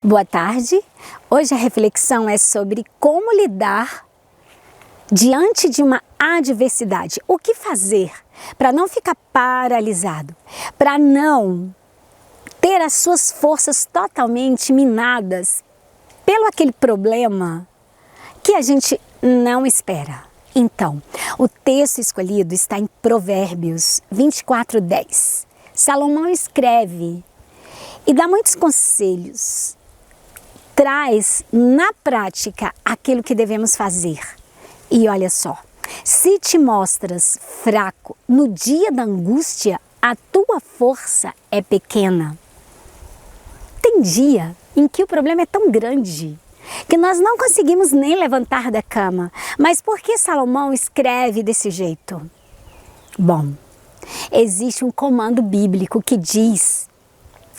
Boa tarde. Hoje a reflexão é sobre como lidar diante de uma adversidade. O que fazer para não ficar paralisado, para não ter as suas forças totalmente minadas pelo aquele problema que a gente não espera. Então, o texto escolhido está em Provérbios 24:10. Salomão escreve e dá muitos conselhos. Traz na prática aquilo que devemos fazer. E olha só, se te mostras fraco no dia da angústia, a tua força é pequena. Tem dia em que o problema é tão grande que nós não conseguimos nem levantar da cama. Mas por que Salomão escreve desse jeito? Bom, existe um comando bíblico que diz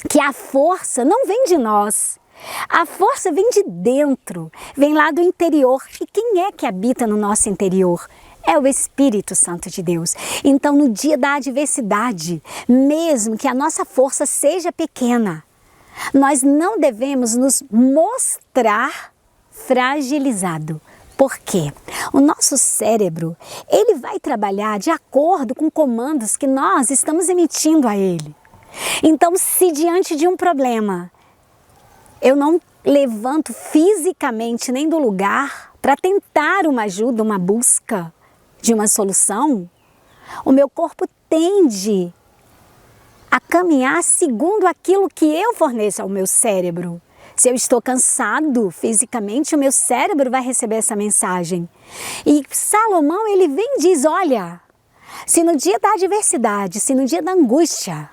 que a força não vem de nós. A força vem de dentro, vem lá do interior. E quem é que habita no nosso interior? É o Espírito Santo de Deus. Então, no dia da adversidade, mesmo que a nossa força seja pequena, nós não devemos nos mostrar fragilizado. Por quê? O nosso cérebro, ele vai trabalhar de acordo com comandos que nós estamos emitindo a ele. Então, se diante de um problema, eu não levanto fisicamente nem do lugar para tentar uma ajuda, uma busca de uma solução, o meu corpo tende a caminhar segundo aquilo que eu forneço ao meu cérebro. Se eu estou cansado fisicamente, o meu cérebro vai receber essa mensagem. E Salomão, ele vem e diz, olha, se no dia da adversidade, se no dia da angústia,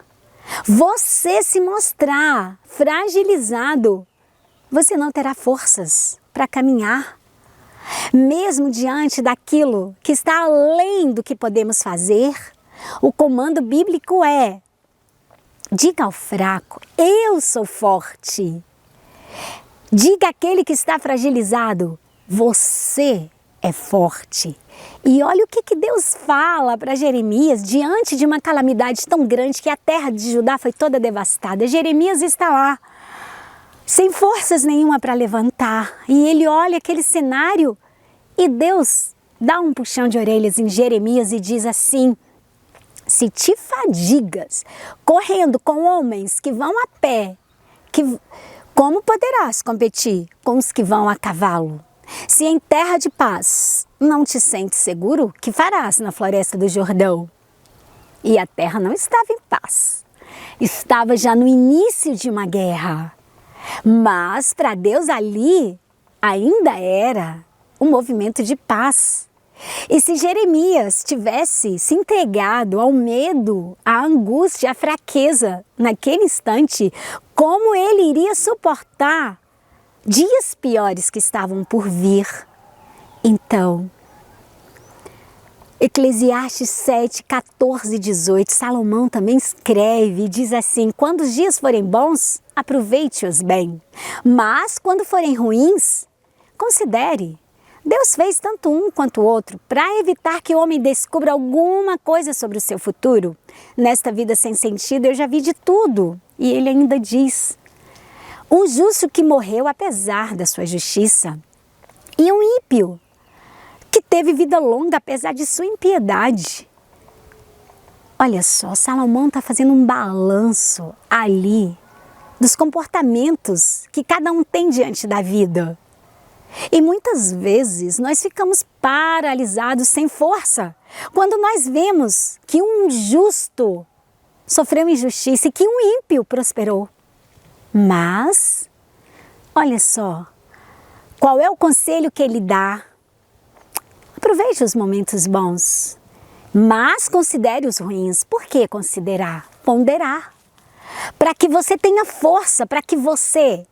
você se mostrar fragilizado, você não terá forças para caminhar. Mesmo diante daquilo que está além do que podemos fazer, o comando bíblico é: diga ao fraco, eu sou forte. Diga àquele que está fragilizado, você é forte. E olha o que Deus fala para Jeremias diante de uma calamidade tão grande que a terra de Judá foi toda devastada. Jeremias está lá, sem forças nenhuma para levantar. E ele olha aquele cenário e Deus dá um puxão de orelhas em Jeremias e diz assim: se te fadigas correndo com homens que vão a pé, como poderás competir com os que vão a cavalo? Se em terra de paz não te sentes seguro, que farás na floresta do Jordão? E a terra não estava em paz. Estava já no início de uma guerra. Mas para Deus ali ainda era um movimento de paz. E se Jeremias tivesse se entregado ao medo, à angústia, à fraqueza naquele instante, como ele iria suportar dias piores que estavam por vir? Então, Eclesiastes 7, 14 e 18, Salomão também escreve e diz assim: quando os dias forem bons, aproveite-os bem, mas quando forem ruins, considere. Deus fez tanto um quanto o outro para evitar que o homem descubra alguma coisa sobre o seu futuro. Nesta vida sem sentido eu já vi de tudo. E ele ainda diz: um justo que morreu apesar da sua justiça, e um ímpio que teve vida longa apesar de sua impiedade. Olha só, Salomão está fazendo um balanço ali dos comportamentos que cada um tem diante da vida. E muitas vezes nós ficamos paralisados sem força quando nós vemos que um justo sofreu injustiça e que um ímpio prosperou. Mas, olha só, qual é o conselho que ele dá? Aproveite os momentos bons, mas considere os ruins. Por que considerar? Ponderar. Para que você tenha força, para que você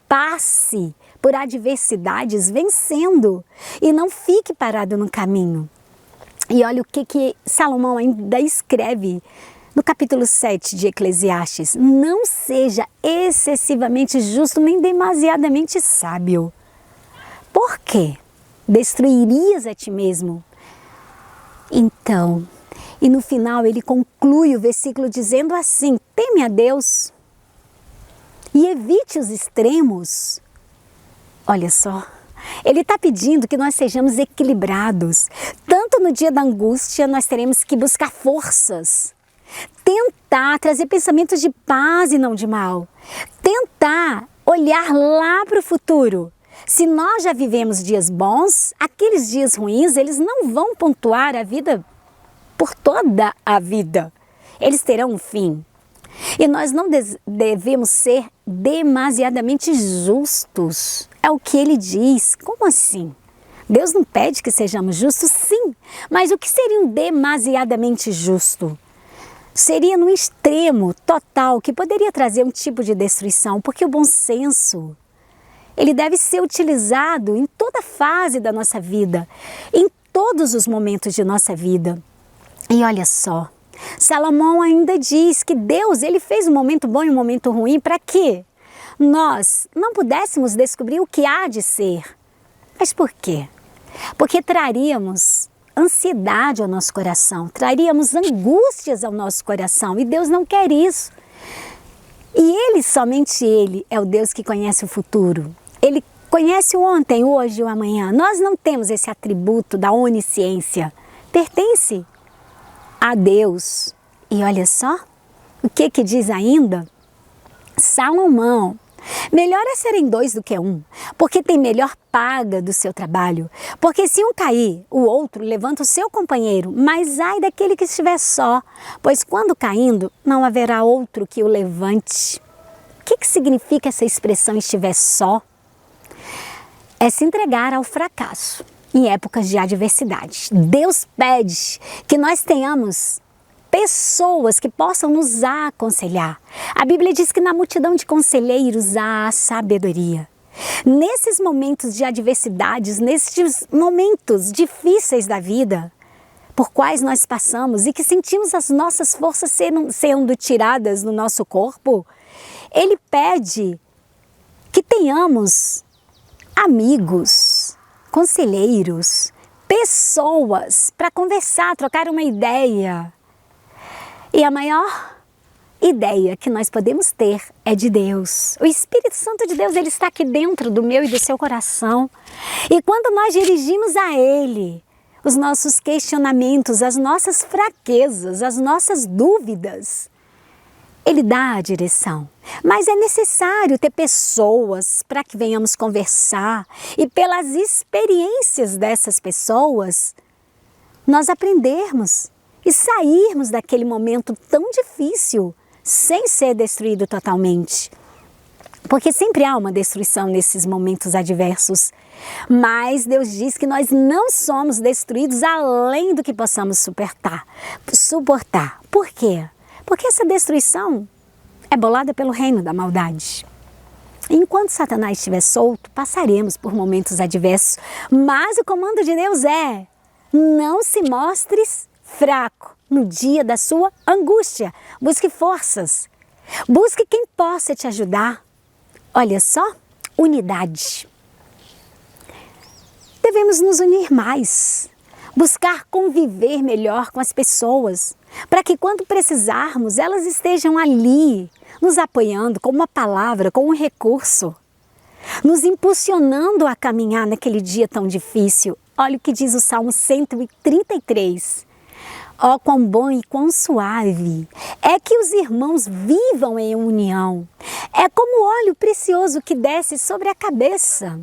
passe por adversidades vencendo e não fique parado no caminho. E olha o que Salomão ainda escreve no capítulo 7 de Eclesiastes: não seja excessivamente justo nem demasiadamente sábio. Por quê? Destruirias a ti mesmo. Então, e no final ele conclui o versículo dizendo assim: teme a Deus e evite os extremos. Olha só, ele está pedindo que nós sejamos equilibrados. Tanto no dia da angústia, nós teremos que buscar forças. Tentar trazer pensamentos de paz e não de mal. Tentar olhar lá para o futuro. Se nós já vivemos dias bons, aqueles dias ruins, eles não vão pontuar a vida por toda a vida. Eles terão um fim. E nós não devemos ser demasiadamente justos. É o que ele diz. Como assim? Deus não pede que sejamos justos? Sim. Mas o que seria um demasiadamente justo? Seria no extremo total, que poderia trazer um tipo de destruição, porque o bom senso, ele deve ser utilizado em toda fase da nossa vida, em todos os momentos de nossa vida. E olha só, Salomão ainda diz que Deus, ele fez um momento bom e um momento ruim para quê? Nós não pudéssemos descobrir o que há de ser. Mas por quê? Porque traríamos ansiedade ao nosso coração, traríamos angústias ao nosso coração, e Deus não quer isso. E Ele, somente Ele, é o Deus que conhece o futuro. Ele conhece o ontem, o hoje e o amanhã. Nós não temos esse atributo da onisciência. Pertence a Deus. E olha só, o que diz ainda? Salomão: melhor é serem dois do que um, porque tem melhor paga do seu trabalho. Porque se um cair, o outro levanta o seu companheiro, mas ai daquele que estiver só, pois quando caindo, não haverá outro que o levante. O que significa essa expressão estiver só? É se entregar ao fracasso em épocas de adversidade. Deus pede que nós tenhamos pessoas que possam nos aconselhar. A Bíblia diz que na multidão de conselheiros há sabedoria. Nesses momentos de adversidades, nesses momentos difíceis da vida, por quais nós passamos e que sentimos as nossas forças sendo tiradas do nosso corpo, Ele pede que tenhamos amigos, conselheiros, pessoas para conversar, trocar uma ideia. E a maior ideia que nós podemos ter é de Deus. O Espírito Santo de Deus, ele está aqui dentro do meu e do seu coração. E quando nós dirigimos a Ele os nossos questionamentos, as nossas fraquezas, as nossas dúvidas, Ele dá a direção. Mas é necessário ter pessoas para que venhamos conversar e pelas experiências dessas pessoas, nós aprendermos e sairmos daquele momento tão difícil sem ser destruído totalmente. Porque sempre há uma destruição nesses momentos adversos. Mas Deus diz que nós não somos destruídos além do que possamos suportar. Por quê? Porque essa destruição é bolada pelo reino da maldade. Enquanto Satanás estiver solto, passaremos por momentos adversos. Mas o comando de Deus é: não se mostres fraco no dia da sua angústia. Busque forças. Busque quem possa te ajudar. Olha só, unidade. Devemos nos unir mais. Buscar conviver melhor com as pessoas, para que quando precisarmos, elas estejam ali, nos apoiando com uma palavra, com um recurso, nos impulsionando a caminhar naquele dia tão difícil. Olha o que diz o Salmo 133. Ó, quão bom e quão suave é que os irmãos vivam em união. É como óleo precioso que desce sobre a cabeça,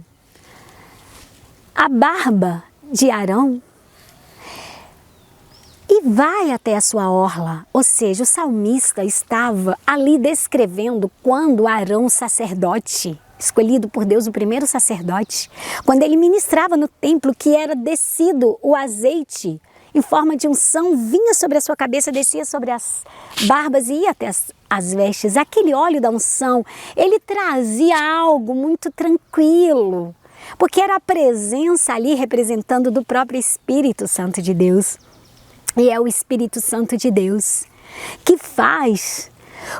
a barba de Arão, e vai até a sua orla. Ou seja, o salmista estava ali descrevendo quando Arão, sacerdote, escolhido por Deus, o primeiro sacerdote, quando ele ministrava no templo, que era descido o azeite em forma de unção, vinha sobre a sua cabeça, descia sobre as barbas e ia até as vestes. Aquele óleo da unção, ele trazia algo muito tranquilo, porque era a presença ali representando do próprio Espírito Santo de Deus. E é o Espírito Santo de Deus que faz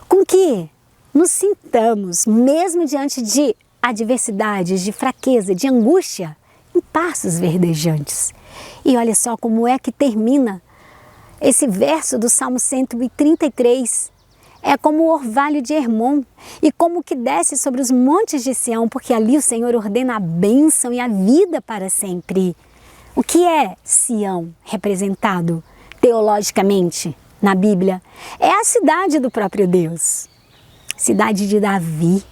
com que nos sintamos, mesmo diante de adversidades, de fraqueza, de angústia, em passos verdejantes. E olha só como é que termina esse verso do Salmo 133. É como o orvalho de Hermon e como o que desce sobre os montes de Sião, porque ali o Senhor ordena a bênção e a vida para sempre. O que é Sião representado teologicamente na Bíblia? É a cidade do próprio Deus, cidade de Davi.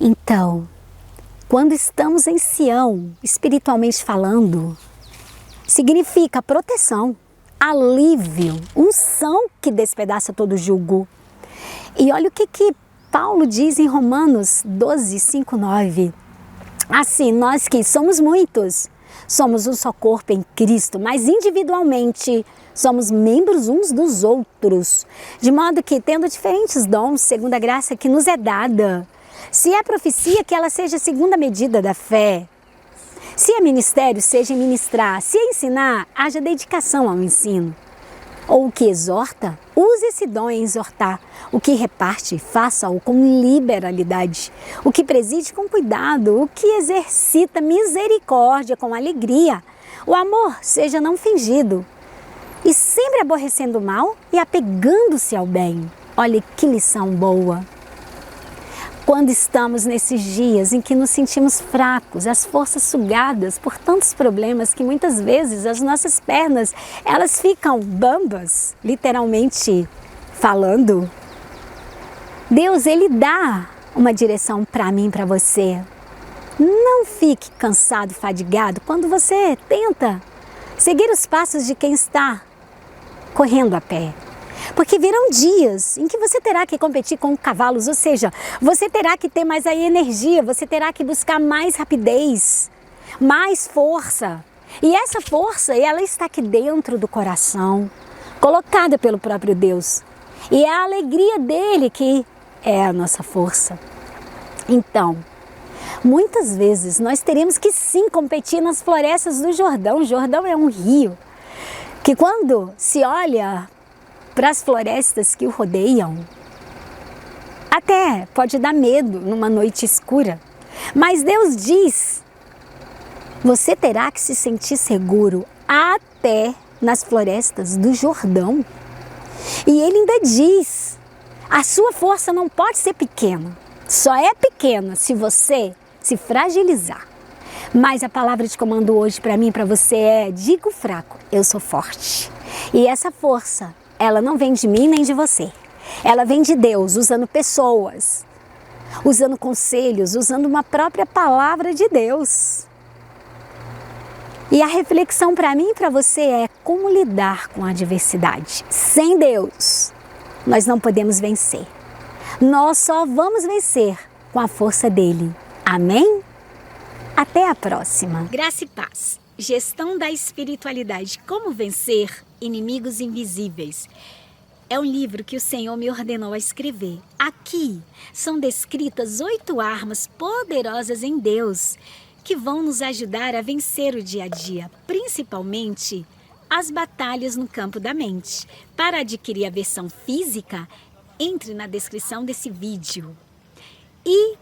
Então, quando estamos em Sião, espiritualmente falando, significa proteção, alívio, unção que despedaça todo jugo. E olha o que Paulo diz em Romanos 12, 5, 9. Assim, nós que somos muitos, somos um só corpo em Cristo, mas individualmente somos membros uns dos outros, de modo que, tendo diferentes dons, segundo a graça que nos é dada, se é profecia, que ela seja segundo a medida da fé. Se é ministério, seja em ministrar. Se é ensinar, haja dedicação ao ensino. Ou o que exorta, use esse dom em exortar. O que reparte, faça-o com liberalidade. O que preside, com cuidado. O que exercita misericórdia, com alegria. O amor seja não fingido. E sempre aborrecendo o mal e apegando-se ao bem. Olha que lição boa. Quando estamos nesses dias em que nos sentimos fracos, as forças sugadas por tantos problemas que muitas vezes as nossas pernas, elas ficam bambas, literalmente falando, Deus, Ele dá uma direção para mim, para você. Não fique cansado, fadigado quando você tenta seguir os passos de quem está correndo a pé. Porque virão dias em que você terá que competir com cavalos, ou seja, você terá que ter mais aí energia, você terá que buscar mais rapidez, mais força. E essa força, ela está aqui dentro do coração, colocada pelo próprio Deus. E é a alegria dele que é a nossa força. Então, muitas vezes nós teremos que sim competir nas florestas do Jordão. O Jordão é um rio que, quando se olha para as florestas que o rodeiam, até pode dar medo numa noite escura. Mas Deus diz, você terá que se sentir seguro até nas florestas do Jordão. E Ele ainda diz, a sua força não pode ser pequena. Só é pequena se você se fragilizar. Mas a palavra de comando hoje para mim e para você é, diga o fraco, eu sou forte. E essa força, ela não vem de mim nem de você. Ela vem de Deus, usando pessoas, usando conselhos, usando uma própria palavra de Deus. E a reflexão para mim e para você é como lidar com a adversidade. Sem Deus, nós não podemos vencer. Nós só vamos vencer com a força dele. Amém? Até a próxima. Graça e paz. Gestão da espiritualidade. Como vencer inimigos invisíveis. É um livro que o Senhor me ordenou a escrever. Aqui são descritas 8 armas poderosas em Deus que vão nos ajudar a vencer o dia a dia, principalmente as batalhas no campo da mente. Para adquirir a versão física, entre na descrição desse vídeo. E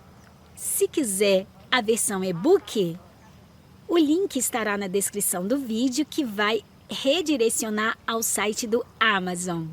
se quiser a versão e-book, o link estará na descrição do vídeo, que vai redirecionar ao site do Amazon.